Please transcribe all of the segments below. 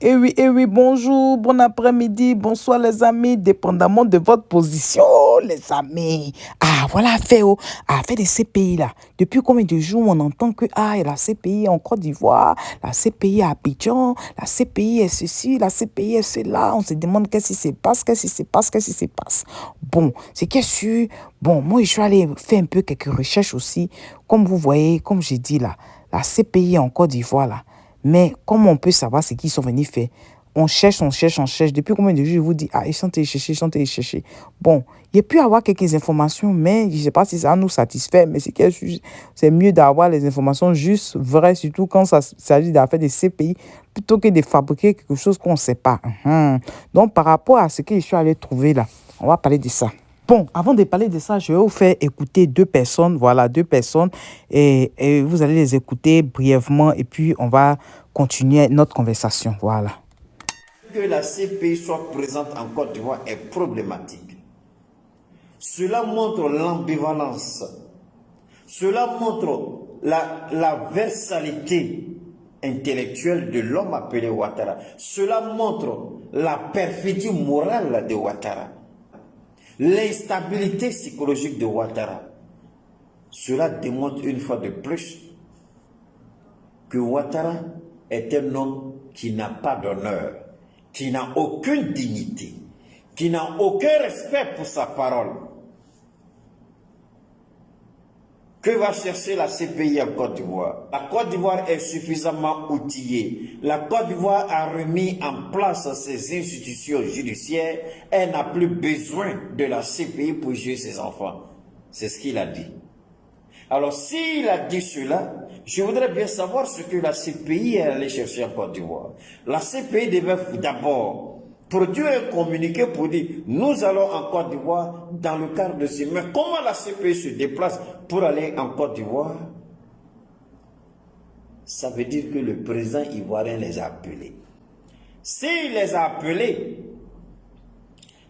Et oui, bonjour, bon après-midi, bonsoir les amis, dépendamment de votre position, les amis. Ah, voilà, fait des CPI là. Depuis combien de jours on entend que, il y a la CPI en Côte d'Ivoire, la CPI à Abidjan, la CPI est ceci, la CPI est cela. On se demande qu'est-ce qui se passe, qu'est-ce qui se passe, qu'est-ce qui se passe. Bon, c'est qu'est-ce sûr. Bon, moi, je suis allé faire un peu quelques recherches aussi. Comme vous voyez, comme j'ai dit là, la CPI en Côte d'Ivoire là. Mais comment on peut savoir ce qu'ils sont venus faire? On cherche, on cherche, on cherche. Depuis combien de jours je vous dis, ils sont allés chercher, ils sont allés chercher. Bon, il y a pu avoir quelques informations, mais je ne sais pas si ça nous satisfait. Mais c'est mieux d'avoir les informations justes, vraies, surtout quand ça s'agit d'affaires des CPI, plutôt que de fabriquer quelque chose qu'on ne sait pas. Donc, par rapport à ce que je suis allé trouver là, on va parler de ça. Bon, avant de parler de ça, je vais vous faire écouter deux personnes. Voilà, deux personnes. Et vous allez les écouter brièvement et puis on va continuer notre conversation. Voilà. Que la CPI soit présente en Côte d'Ivoire est problématique. Cela montre l'ambivalence. Cela montre la versalité intellectuelle de l'homme appelé Ouattara. Cela montre la perfidie morale de Ouattara. L'instabilité psychologique de Ouattara. Cela démontre une fois de plus que Ouattara est un homme qui n'a pas d'honneur, qui n'a aucune dignité, qui n'a aucun respect pour sa parole. Que va chercher la CPI en Côte d'Ivoire? La Côte d'Ivoire est suffisamment outillée. La Côte d'Ivoire a remis en place ses institutions judiciaires. Elle n'a plus besoin de la CPI pour juger ses enfants. C'est ce qu'il a dit. Alors, s'il a dit cela, je voudrais bien savoir ce que la CPI est allée chercher en Côte d'Ivoire. La CPI devait d'abord produire un communiqué pour dire « Nous allons en Côte d'Ivoire dans le cadre de ces... » Mais comment la CPI se déplace pour aller en Côte d'Ivoire? Ça veut dire que le président ivoirien les a appelés. S'il les a appelés,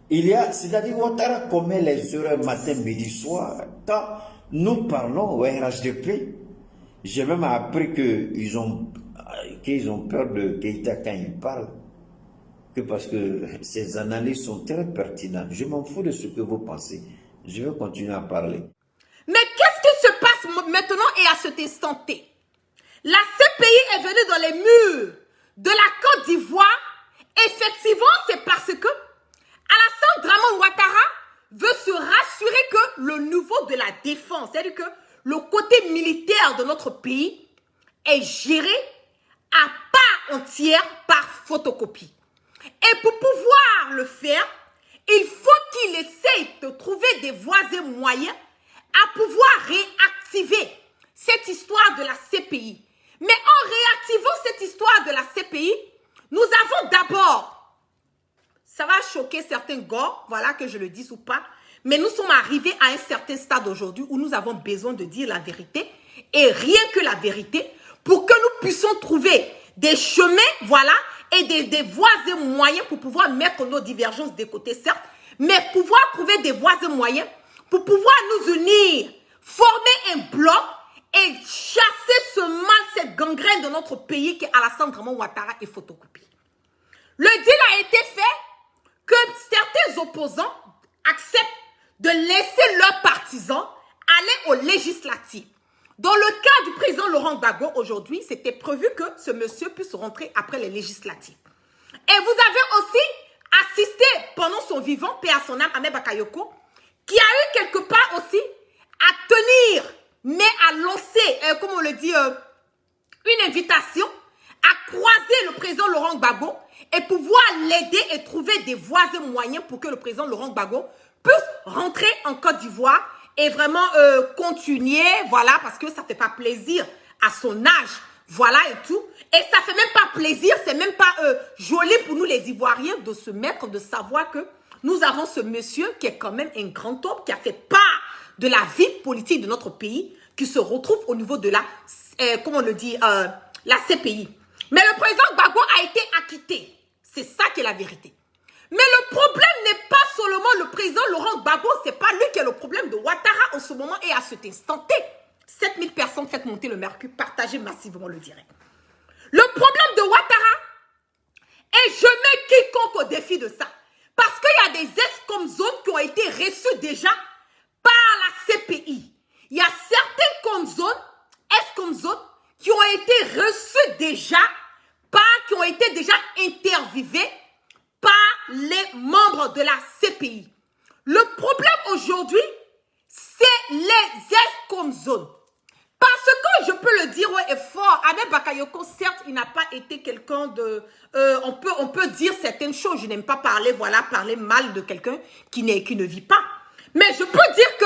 c'est-à-dire Ouattara commet les erreurs matin, midi, soir. Quand nous parlons au RHDP, j'ai même appris qu'ils ont peur de Keïta quand il parle. Que parce que ces analyses sont très pertinentes. Je m'en fous de ce que vous pensez. Je vais continuer à parler. Mais qu'est-ce qui se passe maintenant et à cet instant T? La CPI est venue dans les murs de la Côte d'Ivoire. Effectivement, c'est parce que Alassane Dramane Ouattara veut se rassurer que le niveau de la défense, c'est-à-dire que le côté militaire de notre pays est géré à part entière par photocopie. Et pour pouvoir le faire, il faut qu'il essaye de trouver des voies et moyens à pouvoir réactiver cette histoire de la CPI. Mais en réactivant cette histoire de la CPI, nous avons d'abord, ça va choquer certains gars, voilà que je le dise ou pas, mais nous sommes arrivés à un certain stade aujourd'hui où nous avons besoin de dire la vérité et rien que la vérité pour que nous puissions trouver des chemins, voilà, et des voies et moyens pour pouvoir mettre nos divergences de côté, certes, mais pouvoir trouver des voies et moyens pour pouvoir nous unir, former un bloc et chasser ce mal, cette gangrène de notre pays qui est Alassane Dramane Ouattara et photocopie. Le deal a été fait que certains opposants acceptent de laisser leurs partisans aller aux législatives. Dans le cas du président Laurent Gbagbo, aujourd'hui, c'était prévu que ce monsieur puisse rentrer après les législatives. Et vous avez aussi assisté pendant son vivant, paix à son âme, Ahmed Bakayoko, qui a eu quelque part aussi à tenir, mais à lancer, comme on le dit, une invitation à croiser le président Laurent Gbagbo et pouvoir l'aider et trouver des voies et moyens pour que le président Laurent Gbagbo puisse rentrer en Côte d'Ivoire et vraiment continuer, voilà, parce que ça ne fait pas plaisir à son âge, voilà et tout. Et ça ne fait même pas plaisir, c'est même pas joli pour nous les Ivoiriens de se mettre, de savoir que nous avons ce monsieur qui est quand même un grand homme, qui a fait part de la vie politique de notre pays, qui se retrouve au niveau de la, comment on le dit, la CPI. Mais le président Gbagbo a été acquitté. C'est ça qui est la vérité. Mais le problème n'est pas seulement le président Laurent Gbagbo, c'est pas lui qui est le problème de Ouattara en ce moment et à cet instant T. 7000 personnes faites monter le mercure, partagez massivement le direct. Le problème de Ouattara Et je mets quiconque au défi de ça. Parce qu'il y a des ex-comzones qui ont été reçus déjà par la CPI. Il y a certaines comzones, ex-comzones, qui ont été reçus déjà qui ont été déjà interviewés par les membres de la CPI. Le problème aujourd'hui, c'est les ex-comzones. Parce que je peux le dire haut et fort, Ahmed Bakayoko, certes, il n'a pas été quelqu'un de... on peut dire certaines choses. Je n'aime pas parler, parler mal de quelqu'un qui ne vit pas. Mais je peux dire que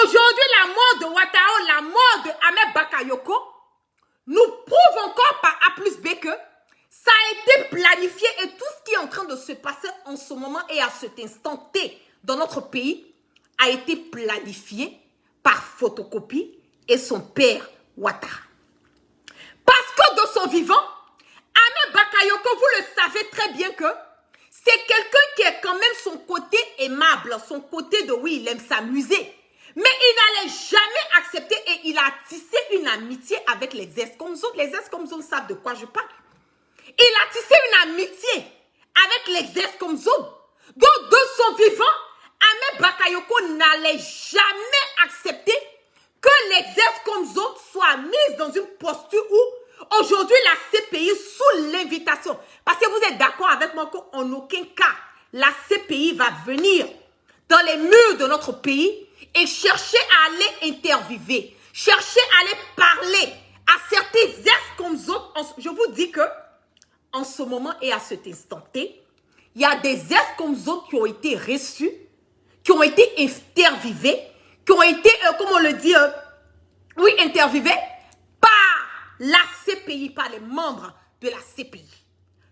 aujourd'hui, la mort de Ouattara, la mort de Ahmed Bakayoko, nous prouve encore par A plus B que ça a été planifié et tout ce qui est en train de se passer en ce moment et à cet instant T dans notre pays a été planifié par photocopie et son père Ouattara. Parce que de son vivant, Ahmed Bakayoko, vous le savez très bien que c'est quelqu'un qui est quand même son côté aimable, son côté de oui, il aime s'amuser. Mais il n'allait jamais accepter et il a tissé une amitié avec les ex-comzones. Les ex-comzones savent de quoi je parle. Il a tissé une amitié avec les ex-comzones. Donc, de son vivant, Ahmed Bakayoko n'allait jamais accepter que les ex-comzones soient mises dans une posture où aujourd'hui la CPI, sous l'invitation, parce que vous êtes d'accord avec moi qu'en aucun cas, la CPI va venir dans les murs de notre pays et chercher à aller interviewer, chercher à aller parler à certains ex-comzones. Je vous dis que en ce moment et à cet instant T, il y a des ex-comzones qui ont été reçus, qui ont été interviewés, qui ont été, comment on le dit, interviewés par la CPI, par les membres de la CPI.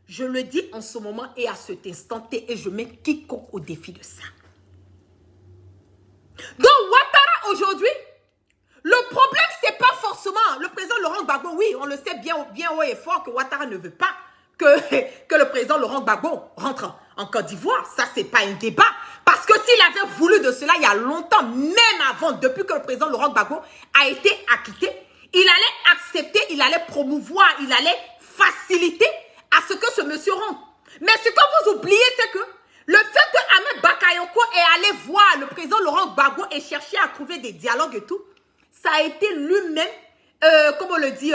Je le dis en ce moment et à cet instant T et je mets quiconque au défi de ça. Donc Ouattara aujourd'hui, le problème c'est pas forcément le président Laurent Gbagbo. Oui, on le sait bien haut et fort que Ouattara ne veut pas que le président Laurent Gbagbo rentre en Côte d'Ivoire. Ça c'est pas un débat. Parce que s'il avait voulu de cela il y a longtemps, même avant, depuis que le président Laurent Gbagbo a été acquitté, il allait accepter, il allait promouvoir, il allait faciliter à ce que ce monsieur rentre. Mais ce que vous oubliez, c'est que le fait que Ahmed Bakayoko est allé voir le président Laurent Gbagbo et chercher à trouver des dialogues et tout, ça a été lui-même, comment on le dit,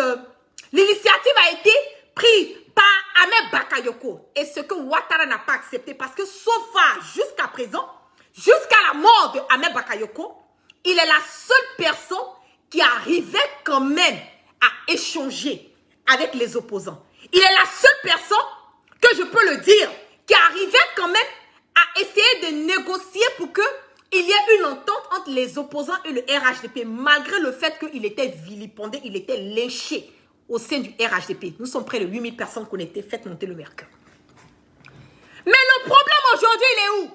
l'initiative a été prise par Ahmed Bakayoko. Et ce que Ouattara n'a pas accepté, parce que sauf jusqu'à présent, jusqu'à la mort de Ahmed Bakayoko, il est la seule personne qui arrivait quand même à échanger avec les opposants. Il est la seule personne, que je peux le dire, qui arrivait quand même à essayer de négocier pour qu'il y ait une entente entre les opposants et le RHDP, malgré le fait qu'il était vilipendé, il était lynché au sein du RHDP. Nous sommes près de 8000 personnes qui ont été faites monter le mercure. Mais le problème aujourd'hui, il est où?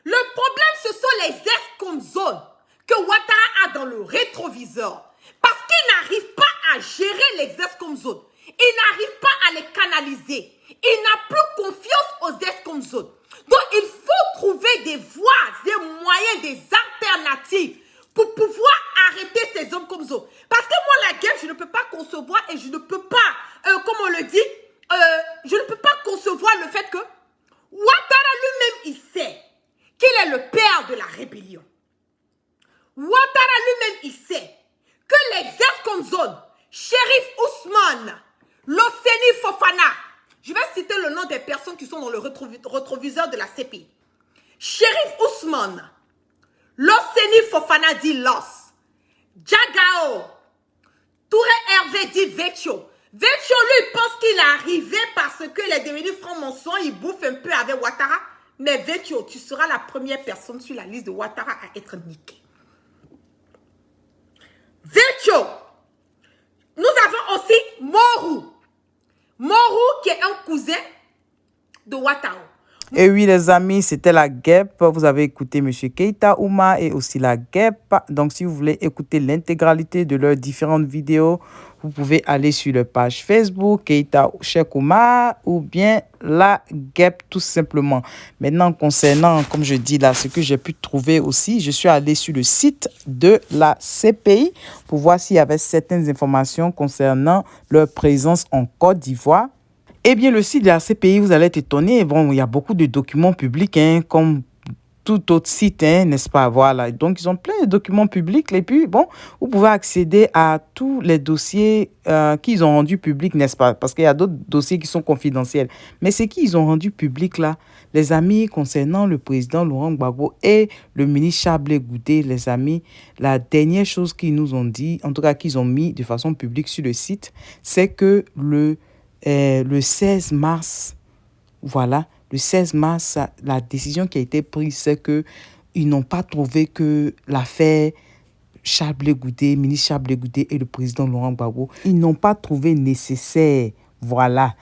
Le problème, ce sont les ex-comzones que Ouattara a dans le rétroviseur. Parce qu'il n'arrive pas à gérer les ex-comzones. Il n'arrive pas à les canaliser. Il n'a plus confiance aux ex-comzones. Donc, il faut trouver des voies, des moyens, des alternatives pour pouvoir arrêter ces hommes comme ça. Parce que moi, la guerre, je ne peux pas concevoir et je ne peux pas, comme on le dit, je ne peux pas concevoir le fait que Ouattara lui-même, il sait qu'il est le père de la rébellion. Ouattara lui-même, il sait que les ex-comzones, Shérif Ousmane, Loseni Fofana, je vais citer le nom des personnes qui sont dans le rétroviseur de la CPI. Shérif Ousmane, Loseni Fofana dit Los, Jagao, Touré Hervé dit Vecchio. Vecchio, lui, pense qu'il est arrivé parce qu'il est devenu franc-maçon, il bouffe un peu avec Ouattara. Mais Vecchio, tu seras la première personne sur la liste de Ouattara à être niquée. Vecchio, nous avons aussi Morou. Morou qui est un cousin de Ouattara. Et oui, les amis, c'était la guêpe. Vous avez écouté M. Keita Ouma et aussi la guêpe. Donc, si vous voulez écouter l'intégralité de leurs différentes vidéos, vous pouvez aller sur leur page Facebook, Keita Cheikh Ouma, ou bien la guêpe, tout simplement. Maintenant, concernant, comme je dis là, ce que j'ai pu trouver aussi, je suis allé sur le site de la CPI pour voir s'il y avait certaines informations concernant leur présence en Côte d'Ivoire. Eh bien, le site de la CPI, vous allez être étonné. Bon, il y a beaucoup de documents publics, hein, comme tout autre site, hein, n'est-ce pas? Voilà. Donc, ils ont plein de documents publics. Et puis, bon, vous pouvez accéder à tous les dossiers qu'ils ont rendus publics, n'est-ce pas? Parce qu'il y a d'autres dossiers qui sont confidentiels. Mais c'est qu'ils ont rendu public là, les amis, concernant le président Laurent Gbagbo et le ministre Chablé Goudé, les amis, la dernière chose qu'ils nous ont dit, en tout cas qu'ils ont mis de façon publique sur le site, c'est que le 16 mars, voilà, le 16 mars, la décision qui a été prise, c'est qu'ils n'ont pas trouvé que l'affaire Chablé Goudé, ministre Chablé Goudé et le président Laurent Gbagbo, ils n'ont pas trouvé nécessaire, voilà,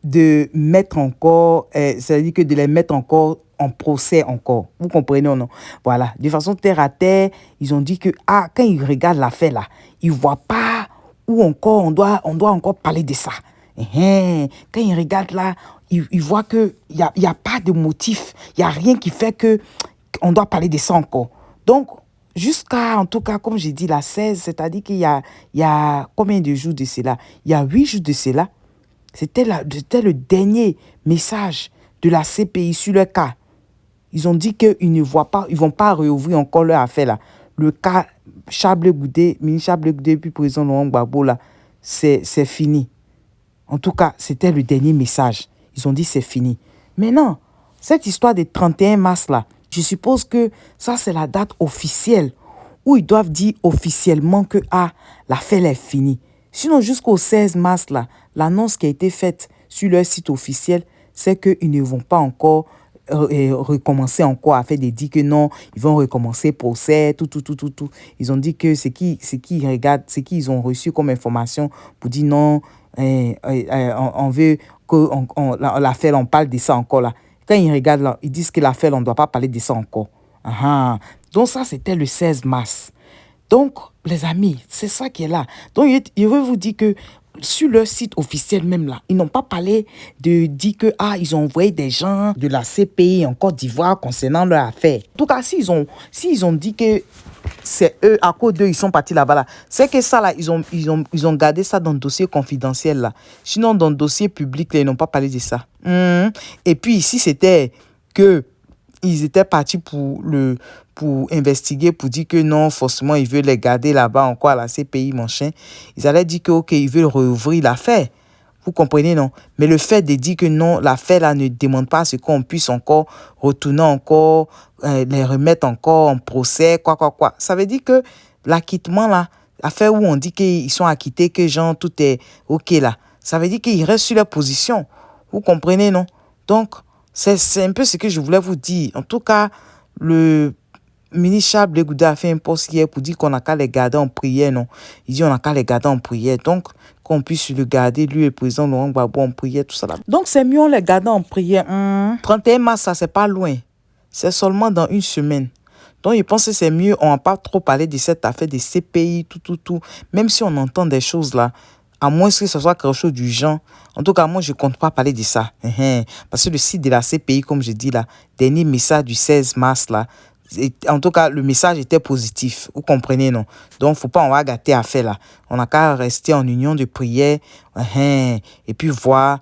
de mettre encore, c'est-à-dire que de les mettre encore en procès encore. Vous comprenez ou non? Voilà, de façon terre à terre, ils ont dit que, quand ils regardent l'affaire là, ils ne voient pas où encore on doit encore parler de ça. Quand ils regardent là, ils voient qu'il n'y a pas de motif, il n'y a rien qui fait qu'on doit parler de ça encore. Donc, jusqu'à, en tout cas, comme j'ai dit, la 16, c'est-à-dire qu'il y a combien de jours de cela? Il y a 8 jours de cela. C'était le dernier message de la CPI sur le cas. Ils ont dit qu'ils ne voient pas, ils ne vont pas réouvrir encore leur affaire là. Le cas Chablé Goudé, ministre Chablé Goudé, puis président Laurent Gbagbo là, c'est fini. En tout cas, c'était le dernier message. Ils ont dit c'est fini. Mais non, cette histoire des 31 mars là, je suppose que ça c'est la date officielle où ils doivent dire officiellement que l'affaire est finie. Sinon, jusqu'au 16 mars là, l'annonce qui a été faite sur leur site officiel, c'est qu'ils ne vont pas encore recommencer encore à faire des dits que non, ils vont recommencer procès, tout. Ils ont dit que ce qu'ils regardent, ce qu'ils ont reçu comme information pour dire non, on veut que l'affaire, on parle de ça encore là. Quand ils regardent là, ils disent que l'affaire, on ne doit pas parler de ça encore. Donc ça, c'était le 16 mars. Donc, les amis, c'est ça qui est là. Donc, je veux vous dire que sur leur site officiel même là, ils n'ont pas parlé de dire que ils ont envoyé des gens de la CPI en Côte d'Ivoire concernant leur affaire. En tout cas, s'ils ont dit que c'est eux, à cause d'eux, ils sont partis là-bas là, c'est que ça là, ils ont gardé ça dans le dossier confidentiel là. Sinon, dans le dossier public là, ils n'ont pas parlé de ça. Et puis, si c'était que ils étaient partis pour investiguer, pour dire que non, forcément, ils veulent les garder là-bas encore à la CPI, machin. Ils allaient dire que, ok, ils veulent rouvrir l'affaire. Vous comprenez, non? Mais le fait de dire que non, l'affaire là ne demande pas à ce qu'on puisse encore retourner encore, les remettre encore en procès, quoi. Ça veut dire que l'acquittement là, l'affaire où on dit qu'ils sont acquittés, que genre tout est ok là, ça veut dire qu'ils restent sur leur position. Vous comprenez, non? Donc, c'est un peu ce que je voulais vous dire. En tout cas, le ministre Chablé Goudé a fait un post hier pour dire qu'on n'a qu'à les garder en prière, non? Il dit on n'a qu'à les garder en prière. Donc, qu'on puisse le garder, lui et le président Laurent Gbagbo en prière, tout ça là. Donc, c'est mieux on les garde en prière. 31 mars, ça, c'est pas loin. C'est seulement dans une semaine. Donc, je pense que c'est mieux, on n'a pas trop parlé de cette affaire des CPI, tout. Même si on entend des choses là, à moins que ce soit quelque chose du genre. En tout cas, moi, je ne compte pas parler de ça. Parce que le site de la CPI, comme je dis là, dernier message du 16 mars là, en tout cas, le message était positif. Vous comprenez, non? Donc, il ne faut pas, on va gâter à faire là. On n'a qu'à rester en union de prière et puis voir,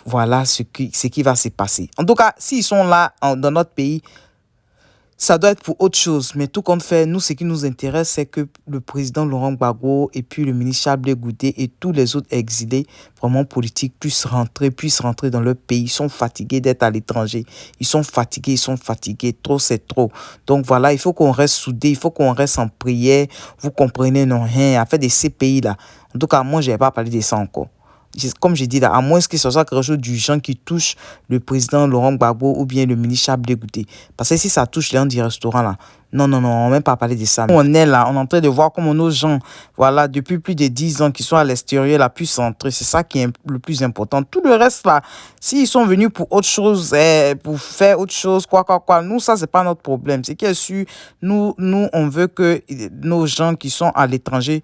voilà ce qui va se passer. En tout cas, s'ils sont là dans notre pays, ça doit être pour autre chose. Mais tout compte fait, nous, ce qui nous intéresse, c'est que le président Laurent Gbagbo et puis le ministre Chablé Goudé et tous les autres exilés, vraiment politiques, puissent rentrer dans leur pays. Ils sont fatigués d'être à l'étranger. Ils sont fatigués. Trop, c'est trop. Donc voilà, il faut qu'on reste soudés. Il faut qu'on reste en prière. Vous comprenez, non? À faire des CPI là. En tout cas, moi, je n'ai pas parlé de ça encore. Comme je dis là, à moins que ce soit quelque chose du genre qui touche le président Laurent Gbagbo ou bien le ministre Chablé Goudé. Parce que si ça touche les gens du restaurant là, non, on n'a même pas parlé de ça. On est là, on est en train de voir comment nos gens, voilà, depuis plus de 10 ans qui sont à l'extérieur, là, puissent entrer. C'est ça qui est le plus important. Tout le reste là, s'ils sont venus pour autre chose, pour faire autre chose, quoi, nous, ça, c'est pas notre problème. C'est qu'il sûr, nous, on veut que nos gens qui sont à l'étranger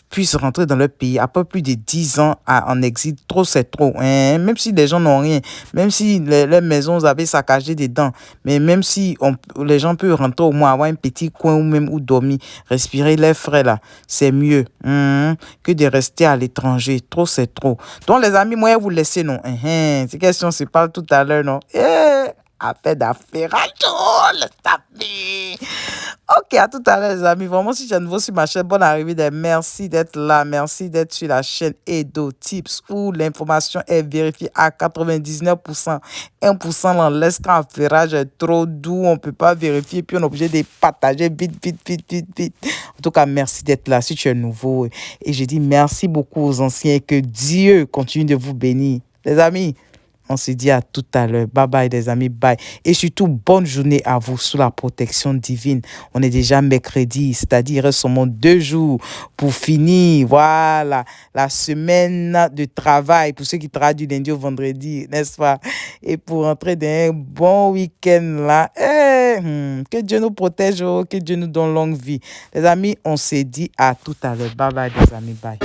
puissent rentrer dans leur pays. Après plus de 10 ans en exil, trop, c'est trop. Même si les gens n'ont rien, même si les maisons avaient saccagé dedans, mais même si les gens peuvent rentrer au moins avoir un petit coin ou même où dormir. Respirer l'air frais là, c'est mieux que de rester à l'étranger. Trop, c'est trop. Donc les amis, moi, je vous laisser, non? C'est question, on se parle tout à l'heure, non? Affaire d'affaires, les amis. Ok, à tout à l'heure, les amis. Vraiment, si tu es nouveau sur ma chaîne, bonne arrivée. Merci d'être là. Merci d'être sur la chaîne Edo Tips où l'information est vérifiée à 99%. 1% dans l'escran ferrage est trop doux. On ne peut pas vérifier. Puis on est obligé de partager vite, vite, vite, vite, vite. En tout cas, merci d'être là si tu es nouveau. Et je dis merci beaucoup aux anciens et que Dieu continue de vous bénir. Les amis, on se dit à tout à l'heure. Bye bye, les amis. Bye. Et surtout, bonne journée à vous sous la protection divine. On est déjà mercredi, c'est-à-dire il reste seulement 2 jours pour finir. Voilà, la semaine de travail pour ceux qui travaillent du lundi au vendredi, n'est-ce pas? Et pour entrer dans un bon week-end là. Que Dieu nous protège, que Dieu nous donne longue vie. Les amis, on se dit à tout à l'heure. Bye bye, les amis. Bye.